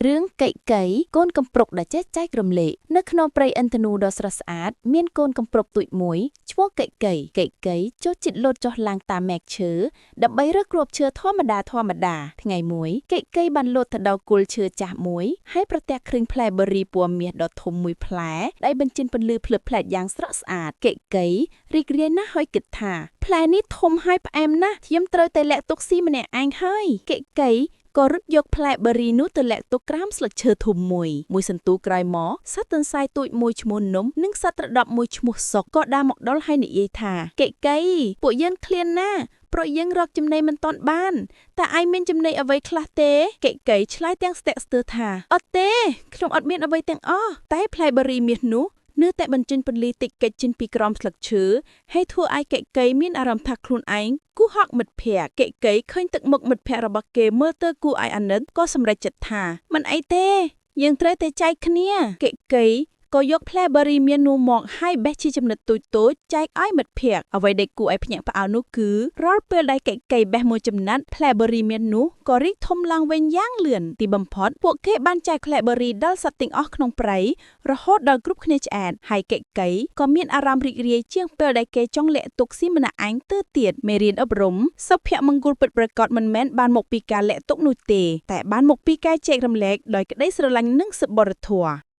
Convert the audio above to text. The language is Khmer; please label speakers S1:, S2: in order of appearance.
S1: រឿងកៃកៃកូនកំប្រុកដែលចេះចែករំលែកនៅក្នុងព្រៃឥន្ធនូដ៏ស្រស់ស្អាតមានកូនកំប្រុកទូចមួយឈ្មោះកៃកៃចូលចិត្តលោតចុះឡើងតាមមែកឈើដើម្បីរើសគ្រាប់ឈើធម្មតាថ្ងៃមួយកៃបានលោតទៅដល់គល់ឈើចាស់មួយហើយប្រទះឃើញផ្លែបឺរីពណ៌មាសដ៏ធំមួយផ្លែដែលបញ្ចេញពន្លឺភ្លឺផ្លែតយ៉ាងស្រស់ស្អាតកៃរីករាយណាស់ហើយគិតថាផ្លែនេះធំហើយផ្អែមណាស់ខ្ញុំត្រូវតែលាក់ទុកស៊ីម្នាក់ឯងហើយកៃក៏រត់យកផ្លែបឺរីនោះទៅលាក់ទុកក្រោមស្លឹកឈើធំមួយសន្ទុះក្រោយមកសត្វទន្សាយទូចមួយឈ្មោះនំនិងសត្វត្រដប់មួយឈ្មោះសុកក៏ដើរមកដល់ហើយនិយាយថាកៃពួកយើងឃ្លានណាស់ព្រោះយើងរកចំណីមិនទាន់បានតើឯងមានចំណីអ្វីខ្លះទេកៃឆ្លើយទាំងស្ទាក់ស្ទើរថាអត់ទេខ្ញុំអត់មានអ្វីទាំងអស់តែផ្លែបឺរីមាសនោះនៅតែបញ្ចេញពន្លឺតិចកិច្ចចេញពីក្រោមស្លឹកឈើហើយធ្វើឲ្យកៃមានអារម្មណ៍ថាខ្លួនឯងគូហកមិត្តភក្តិកៃឃើញទឹកមុខមិត្តភក្តិរបស់គេមើលទៅគួរឲ្យអាណិតក៏សម្រេចចិត្តថាមិនអីទេយើងត្រូវតែចែកគ្នាកៃក៏យកផ្លែបឺរីមាសនោះមកហើយបេះជាចំណិតតូចចែកឲ្យមិត្តភក្តិអ្វីដែលគួរឲ្យភ្ញាក់ផ្អើលនោះគឺរាល់ពេលដែលកៃបេះមួយចំណិតផ្លែបឺរីមាសនោះក៏រីកធំឡើងវិញយ៉ាងលឿនទីបំផុតពួកគេបានចែកផ្លែបឺរីដល់សត្វទាំងអស់ក្នុងព្រៃរហូតដល់គ្រប់គ្នាឆ្អែតហើយកៃក៏មានអារម្មណ៍រីករាយជាងពេលដែលគេចង់លាក់ទុកស៊ីម្នាក់ឯងទៅទៀតមេរៀនអប់រំសុភមង្គលពិតប្រាកដមិនមែនបានមកពីការលាក់ទុកនោះទេតែបានមកពីការចែករំលែកដោយក្តីស្រឡាញ់និងសប្បុរសធម៌